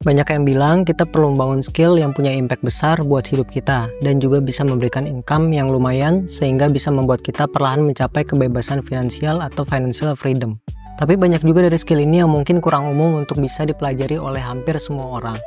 Banyak yang bilang kita perlu membangun skill yang punya impact besar buat hidup kita dan juga bisa memberikan income yang lumayan sehingga bisa membuat kita perlahan mencapai kebebasan finansial atau financial freedom. Tapi banyak juga dari skill ini yang mungkin kurang umum untuk bisa dipelajari oleh hampir semua orang.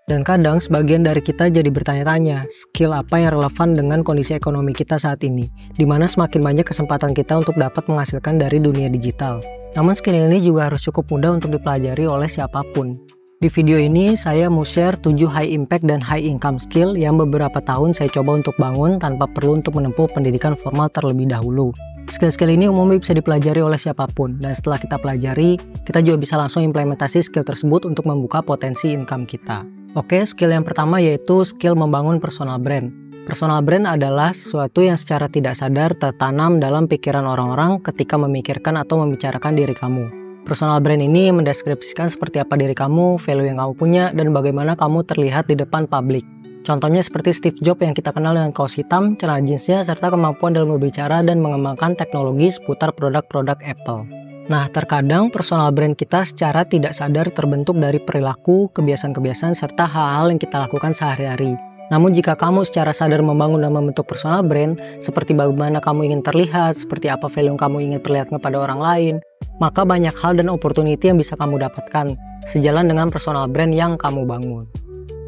Dan kadang sebagian dari kita jadi bertanya-tanya, skill apa yang relevan dengan kondisi ekonomi kita saat ini, di mana semakin banyak kesempatan kita untuk dapat menghasilkan dari dunia digital. Namun skill ini juga harus cukup mudah untuk dipelajari oleh siapapun. Di video ini, saya mau share 7 high impact dan high income skill yang beberapa tahun saya coba untuk bangun tanpa perlu untuk menempuh pendidikan formal terlebih dahulu. Skill-skill ini umumnya bisa dipelajari oleh siapapun, dan setelah kita pelajari, kita juga bisa langsung implementasi skill tersebut untuk membuka potensi income kita. Oke, skill yang pertama yaitu skill membangun personal brand. Personal brand adalah sesuatu yang secara tidak sadar tertanam dalam pikiran orang-orang ketika memikirkan atau membicarakan diri kamu. Personal brand ini mendeskripsikan seperti apa diri kamu, value yang kamu punya, dan bagaimana kamu terlihat di depan publik. Contohnya seperti Steve Jobs yang kita kenal dengan kaos hitam, celana jeansnya, serta kemampuan dalam berbicara dan mengembangkan teknologi seputar produk-produk Apple. Nah, terkadang personal brand kita secara tidak sadar terbentuk dari perilaku, kebiasaan-kebiasaan, serta hal-hal yang kita lakukan sehari-hari. Namun jika kamu secara sadar membangun dan membentuk personal brand, seperti bagaimana kamu ingin terlihat, seperti apa value yang kamu ingin perlihatkan kepada orang lain, maka banyak hal dan opportunity yang bisa kamu dapatkan, sejalan dengan personal brand yang kamu bangun.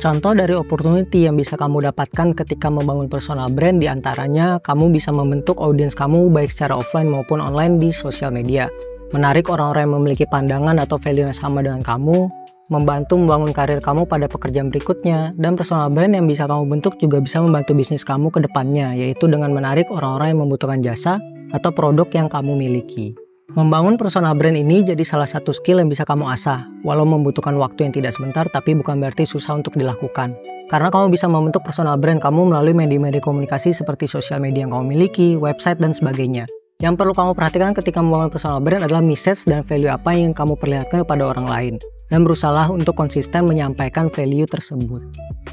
Contoh dari opportunity yang bisa kamu dapatkan ketika membangun personal brand diantaranya, kamu bisa membentuk audiens kamu baik secara offline maupun online di sosial media, menarik orang-orang yang memiliki pandangan atau value yang sama dengan kamu, membantu membangun karir kamu pada pekerjaan berikutnya, dan personal brand yang bisa kamu bentuk juga bisa membantu bisnis kamu ke depannya, yaitu dengan menarik orang-orang yang membutuhkan jasa atau produk yang kamu miliki. Membangun personal brand ini jadi salah satu skill yang bisa kamu asah, walau membutuhkan waktu yang tidak sebentar, tapi bukan berarti susah untuk dilakukan. Karena kamu bisa membentuk personal brand kamu melalui media-media komunikasi seperti sosial media yang kamu miliki, website, dan sebagainya. Yang perlu kamu perhatikan ketika membangun personal brand adalah message dan value apa yang kamu perlihatkan kepada orang lain, dan berusaha untuk konsisten menyampaikan value tersebut.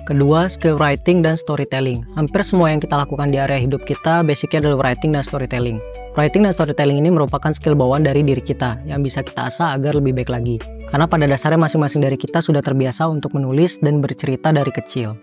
Kedua, skill writing dan storytelling. Hampir semua yang kita lakukan di area hidup kita basicnya adalah writing dan storytelling. Writing dan storytelling ini merupakan skill bawaan dari diri kita yang bisa kita asah agar lebih baik lagi. Karena pada dasarnya masing-masing dari kita sudah terbiasa untuk menulis dan bercerita dari kecil.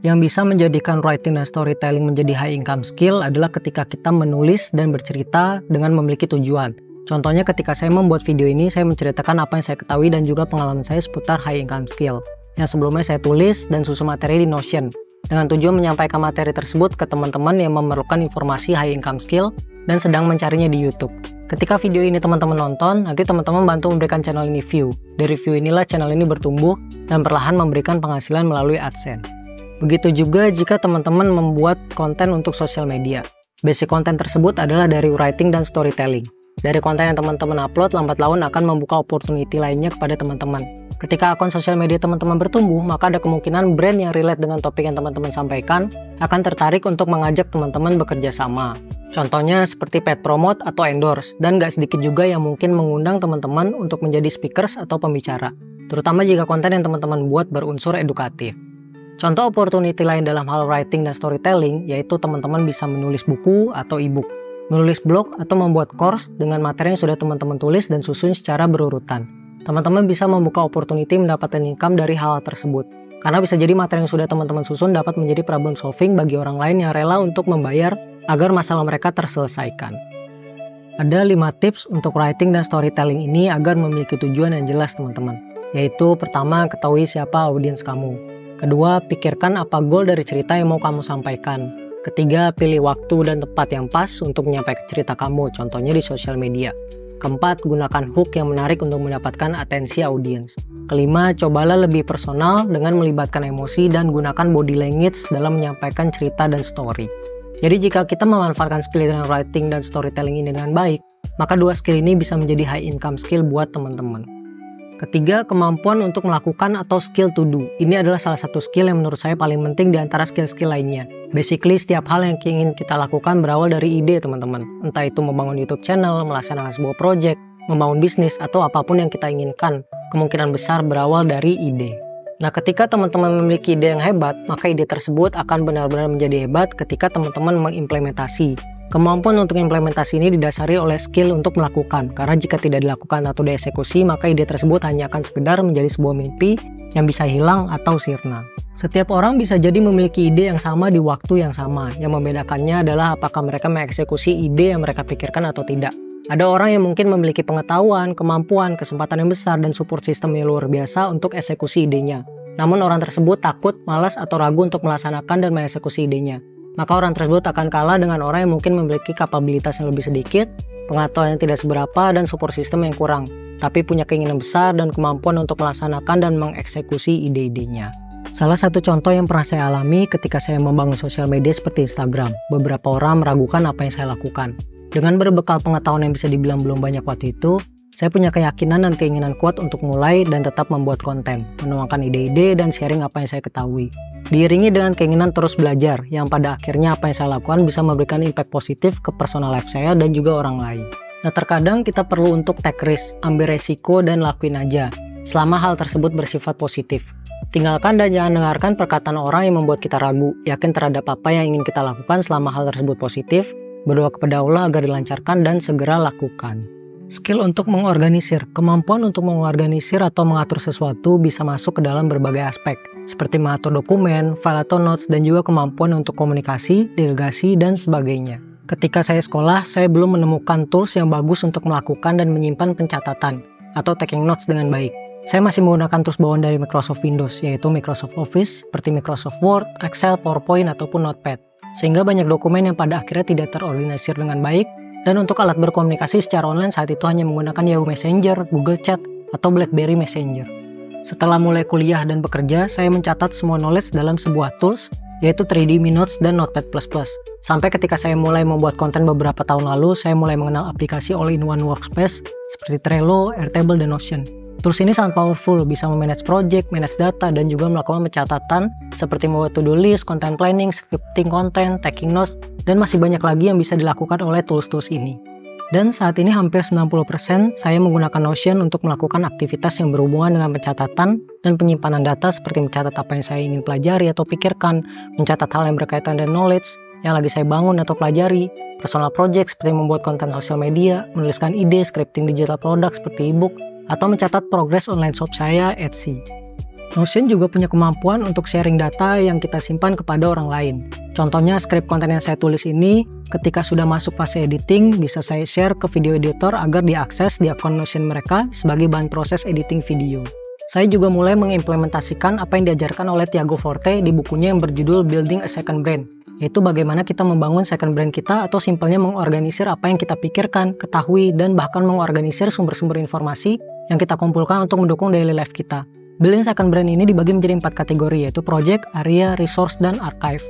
Yang bisa menjadikan writing dan storytelling menjadi high income skill adalah ketika kita menulis dan bercerita dengan memiliki tujuan. Contohnya ketika saya membuat video ini, saya menceritakan apa yang saya ketahui dan juga pengalaman saya seputar high income skill yang sebelumnya saya tulis dan susun materi di Notion dengan tujuan menyampaikan materi tersebut ke teman-teman yang memerlukan informasi high income skill dan sedang mencarinya di YouTube. Ketika video ini teman-teman nonton, nanti teman-teman bantu memberikan channel ini view. Dari view inilah channel ini bertumbuh dan perlahan memberikan penghasilan melalui AdSense. Begitu juga jika teman-teman membuat konten untuk sosial media. Basic konten tersebut adalah dari writing dan storytelling. Dari konten yang teman-teman upload, lambat laun akan membuka opportunity lainnya kepada teman-teman. Ketika akun sosial media teman-teman bertumbuh, maka ada kemungkinan brand yang relate dengan topik yang teman-teman sampaikan akan tertarik untuk mengajak teman-teman bekerja sama. Contohnya seperti paid promote atau endorse, dan gak sedikit juga yang mungkin mengundang teman-teman untuk menjadi speakers atau pembicara, terutama jika konten yang teman-teman buat berunsur edukatif. Contoh opportunity lain dalam hal writing dan storytelling yaitu teman-teman bisa menulis buku atau e-book, menulis blog atau membuat course dengan materi yang sudah teman-teman tulis dan susun secara berurutan. Teman-teman bisa membuka opportunity mendapatkan income dari hal tersebut. Karena bisa jadi materi yang sudah teman-teman susun dapat menjadi problem solving bagi orang lain yang rela untuk membayar agar masalah mereka terselesaikan. Ada 5 tips untuk writing dan storytelling ini agar memiliki tujuan yang jelas teman-teman. Yaitu pertama, ketahui siapa audiens kamu. Kedua, pikirkan apa goal dari cerita yang mau kamu sampaikan. Ketiga, pilih waktu dan tempat yang pas untuk menyampaikan cerita kamu, contohnya di sosial media. Keempat, gunakan hook yang menarik untuk mendapatkan atensi audiens. Kelima, cobalah lebih personal dengan melibatkan emosi dan gunakan body language dalam menyampaikan cerita dan story. Jadi jika kita memanfaatkan skill dengan writing dan storytelling ini dengan baik, maka 2 skill ini bisa menjadi high income skill buat teman-teman. Ketiga, kemampuan untuk melakukan atau skill to do. Ini adalah salah satu skill yang menurut saya paling penting di antara skill-skill lainnya. Basically, setiap hal yang ingin kita lakukan berawal dari ide teman-teman. Entah itu membangun YouTube channel, melaksanakan sebuah project, membangun bisnis, atau apapun yang kita inginkan. Kemungkinan besar berawal dari ide. Nah, ketika teman-teman memiliki ide yang hebat, maka ide tersebut akan benar-benar menjadi hebat ketika teman-teman mengimplementasi. Kemampuan untuk implementasi ini didasari oleh skill untuk melakukan, karena jika tidak dilakukan atau dieksekusi, maka ide tersebut hanya akan sekedar menjadi sebuah mimpi yang bisa hilang atau sirna. Setiap orang bisa jadi memiliki ide yang sama di waktu yang sama. Yang membedakannya adalah apakah mereka mengeksekusi ide yang mereka pikirkan atau tidak. Ada orang yang mungkin memiliki pengetahuan, kemampuan, kesempatan yang besar, dan support system yang luar biasa untuk eksekusi idenya. Namun orang tersebut takut, malas, atau ragu untuk melaksanakan dan mengeksekusi idenya. Maka orang tersebut akan kalah dengan orang yang mungkin memiliki kapabilitas yang lebih sedikit, pengetahuan yang tidak seberapa, dan support system yang kurang, tapi punya keinginan besar dan kemampuan untuk melaksanakan dan mengeksekusi ide-idenya. Salah satu contoh yang pernah saya alami ketika saya membangun sosial media seperti Instagram, beberapa orang meragukan apa yang saya lakukan. Dengan berbekal pengetahuan yang bisa dibilang belum banyak waktu itu, saya punya keyakinan dan keinginan kuat untuk mulai dan tetap membuat konten, menuangkan ide-ide dan sharing apa yang saya ketahui. Diiringi dengan keinginan terus belajar, yang pada akhirnya apa yang saya lakukan bisa memberikan impact positif ke personal life saya dan juga orang lain. Nah, terkadang kita perlu untuk take risk, ambil resiko dan lakuin aja, selama hal tersebut bersifat positif. Tinggalkan dan jangan dengarkan perkataan orang yang membuat kita ragu, yakin terhadap apa yang ingin kita lakukan selama hal tersebut positif, berdoa kepada Allah agar dilancarkan dan segera lakukan. Skill untuk mengorganisir. Kemampuan untuk mengorganisir atau mengatur sesuatu bisa masuk ke dalam berbagai aspek, seperti mengatur dokumen, file atau notes, dan juga kemampuan untuk komunikasi, delegasi, dan sebagainya. Ketika saya sekolah, saya belum menemukan tools yang bagus untuk melakukan dan menyimpan pencatatan atau taking notes dengan baik. Saya masih menggunakan tools bawaan dari Microsoft Windows, yaitu Microsoft Office, seperti Microsoft Word, Excel, PowerPoint, ataupun Notepad. Sehingga banyak dokumen yang pada akhirnya tidak terorganisir dengan baik. Dan untuk alat berkomunikasi secara online saat itu hanya menggunakan Yahoo Messenger, Google Chat, atau BlackBerry Messenger. Setelah mulai kuliah dan bekerja, saya mencatat semua knowledge dalam sebuah tools, yaitu 3D Notes dan Notepad++. Sampai ketika saya mulai membuat konten beberapa tahun lalu, saya mulai mengenal aplikasi all-in-one workspace seperti Trello, Airtable, dan Notion. Tools ini sangat powerful, bisa memanage project, manage data, dan juga melakukan pencatatan seperti membuat to-do list, content planning, scripting konten, taking notes, dan masih banyak lagi yang bisa dilakukan oleh tools-tools ini. Dan saat ini hampir 90% saya menggunakan Notion untuk melakukan aktivitas yang berhubungan dengan pencatatan dan penyimpanan data seperti mencatat apa yang saya ingin pelajari atau pikirkan, mencatat hal yang berkaitan dengan knowledge yang lagi saya bangun atau pelajari, personal project seperti membuat konten sosial media, menuliskan ide, scripting digital product seperti ebook, atau mencatat progres online shop saya, Etsy. Notion juga punya kemampuan untuk sharing data yang kita simpan kepada orang lain. Contohnya skrip konten yang saya tulis ini, ketika sudah masuk fase editing, bisa saya share ke video editor agar diakses di akun Notion mereka sebagai bahan proses editing video. Saya juga mulai mengimplementasikan apa yang diajarkan oleh Tiago Forte di bukunya yang berjudul Building a Second Brain, yaitu bagaimana kita membangun second brain kita atau simpelnya mengorganisir apa yang kita pikirkan, ketahui, dan bahkan mengorganisir sumber-sumber informasi yang kita kumpulkan untuk mendukung daily life kita. Building second brain ini dibagi menjadi 4 kategori, yaitu project, area, resource, dan archive.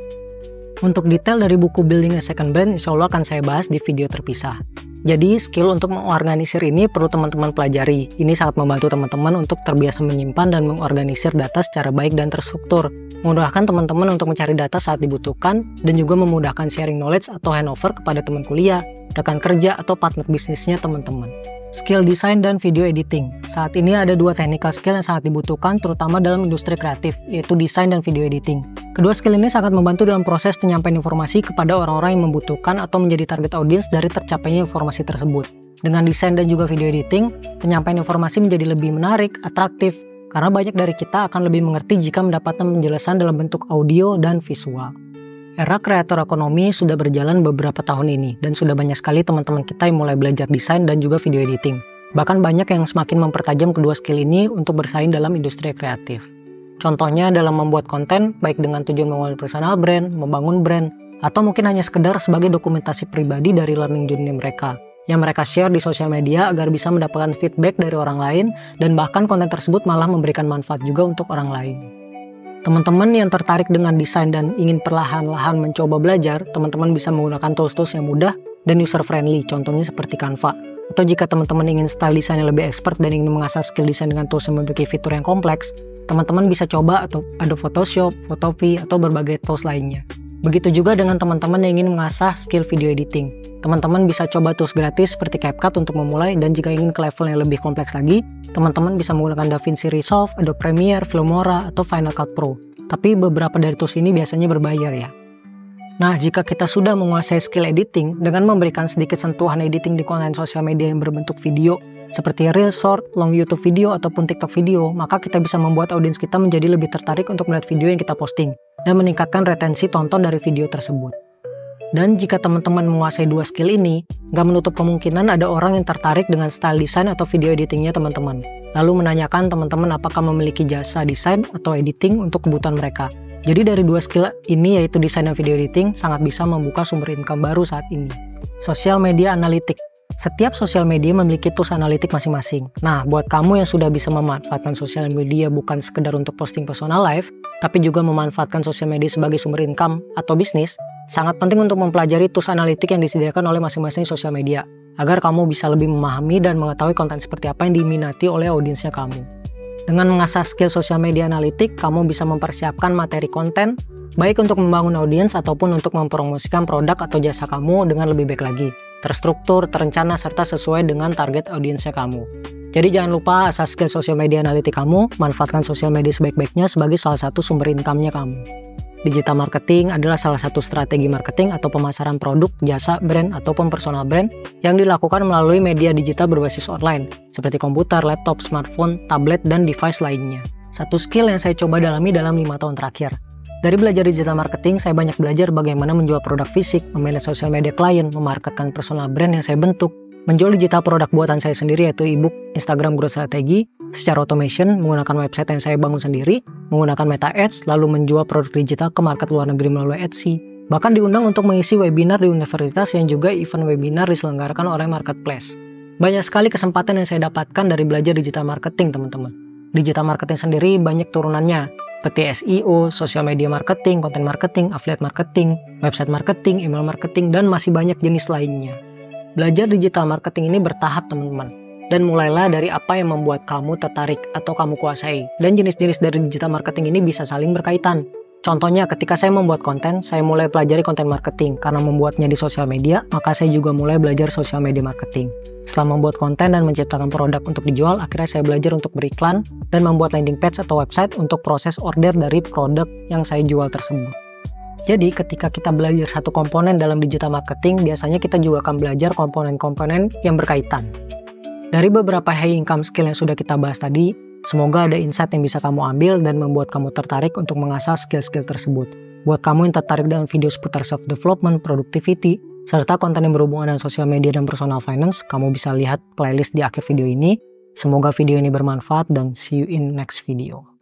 Untuk detail dari buku Building a Second Brain, insya Allah akan saya bahas di video terpisah. Jadi, skill untuk mengorganisir ini perlu teman-teman pelajari. Ini sangat membantu teman-teman untuk terbiasa menyimpan dan mengorganisir data secara baik dan terstruktur. Memudahkan teman-teman untuk mencari data saat dibutuhkan, dan juga memudahkan sharing knowledge atau handover kepada teman kuliah, rekan kerja, atau partner bisnisnya teman-teman. Skill desain dan video editing. Saat ini ada 2 technical skill yang sangat dibutuhkan terutama dalam industri kreatif, yaitu desain dan video editing. Kedua skill ini sangat membantu dalam proses penyampaian informasi kepada orang-orang yang membutuhkan atau menjadi target audiens dari tercapainya informasi tersebut. Dengan desain dan juga video editing, penyampaian informasi menjadi lebih menarik, atraktif, karena banyak dari kita akan lebih mengerti jika mendapatkan penjelasan dalam bentuk audio dan visual. Era kreator ekonomi sudah berjalan beberapa tahun ini, dan sudah banyak sekali teman-teman kita yang mulai belajar desain dan juga video editing. Bahkan banyak yang semakin mempertajam kedua skill ini untuk bersaing dalam industri kreatif. Contohnya dalam membuat konten, baik dengan tujuan membangun personal brand, membangun brand, atau mungkin hanya sekedar sebagai dokumentasi pribadi dari learning journey mereka, yang mereka share di sosial media agar bisa mendapatkan feedback dari orang lain, dan bahkan konten tersebut malah memberikan manfaat juga untuk orang lain. Teman-teman yang tertarik dengan desain dan ingin perlahan-lahan mencoba belajar, teman-teman bisa menggunakan tools-tools yang mudah dan user-friendly, contohnya seperti Canva. Atau jika teman-teman ingin style desain yang lebih expert dan ingin mengasah skill desain dengan tools yang memiliki fitur yang kompleks, teman-teman bisa coba atau Adobe Photoshop, Photopea, atau berbagai tools lainnya. Begitu juga dengan teman-teman yang ingin mengasah skill video editing. Teman-teman bisa coba tools gratis seperti CapCut untuk memulai, dan jika ingin ke level yang lebih kompleks lagi, teman-teman bisa menggunakan DaVinci Resolve, Adobe Premiere, Filmora, atau Final Cut Pro. Tapi beberapa dari tools ini biasanya berbayar ya. Nah, jika kita sudah menguasai skill editing dengan memberikan sedikit sentuhan editing di konten sosial media yang berbentuk video, seperti Reel, Short, Long YouTube video, ataupun TikTok video, maka kita bisa membuat audiens kita menjadi lebih tertarik untuk melihat video yang kita posting, dan meningkatkan retensi tonton dari video tersebut. Dan jika teman-teman menguasai dua skill ini, nggak menutup kemungkinan ada orang yang tertarik dengan style desain atau video editingnya teman-teman, lalu menanyakan teman-teman apakah memiliki jasa desain atau editing untuk kebutuhan mereka. Jadi dari dua skill ini, yaitu desain dan video editing, sangat bisa membuka sumber income baru saat ini. Sosial media analitik. Setiap sosial media memiliki tools analitik masing-masing. Nah, buat kamu yang sudah bisa memanfaatkan sosial media bukan sekedar untuk posting personal life, tapi juga memanfaatkan sosial media sebagai sumber income atau bisnis, sangat penting untuk mempelajari tools analitik yang disediakan oleh masing-masing sosial media, agar kamu bisa lebih memahami dan mengetahui konten seperti apa yang diminati oleh audiensnya kamu. Dengan mengasah skill sosial media analitik, kamu bisa mempersiapkan materi konten, baik untuk membangun audiens ataupun untuk mempromosikan produk atau jasa kamu dengan lebih baik lagi, terstruktur, terencana, serta sesuai dengan target audiensnya kamu. Jadi jangan lupa asah skill sosial media analitik kamu, manfaatkan sosial media sebaik-baiknya sebagai salah satu sumber income-nya kamu. Digital marketing adalah salah satu strategi marketing atau pemasaran produk, jasa, brand, ataupun personal brand yang dilakukan melalui media digital berbasis online, seperti komputer, laptop, smartphone, tablet, dan device lainnya. Satu skill yang saya coba dalami dalam 5 tahun terakhir. Dari belajar digital marketing, saya banyak belajar bagaimana menjual produk fisik, memanage sosial media klien, memarketkan personal brand yang saya bentuk, menjual digital produk buatan saya sendiri yaitu ebook, Instagram Growth Strategy, secara automation menggunakan website yang saya bangun sendiri, menggunakan Meta Ads, lalu menjual produk digital ke market luar negeri melalui Etsy. Bahkan diundang untuk mengisi webinar di universitas yang juga event webinar diselenggarakan oleh marketplace. Banyak sekali kesempatan yang saya dapatkan dari belajar digital marketing, teman-teman. Digital marketing sendiri banyak turunannya, seperti SEO, social media marketing, content marketing, affiliate marketing, website marketing, email marketing, dan masih banyak jenis lainnya. Belajar digital marketing ini bertahap, teman-teman. Dan mulailah dari apa yang membuat kamu tertarik atau kamu kuasai. Dan jenis-jenis dari digital marketing ini bisa saling berkaitan. Contohnya ketika saya membuat konten, saya mulai pelajari konten marketing. Karena membuatnya di sosial media, maka saya juga mulai belajar sosial media marketing. Setelah membuat konten dan menciptakan produk untuk dijual, akhirnya saya belajar untuk beriklan dan membuat landing page atau website untuk proses order dari produk yang saya jual tersebut. Jadi ketika kita belajar satu komponen dalam digital marketing, biasanya kita juga akan belajar komponen-komponen yang berkaitan. Dari beberapa high income skill yang sudah kita bahas tadi, semoga ada insight yang bisa kamu ambil dan membuat kamu tertarik untuk mengasah skill-skill tersebut. Buat kamu yang tertarik dengan video seputar self-development, productivity, serta konten yang berhubungan dengan sosial media dan personal finance, kamu bisa lihat playlist di akhir video ini. Semoga video ini bermanfaat dan see you in next video.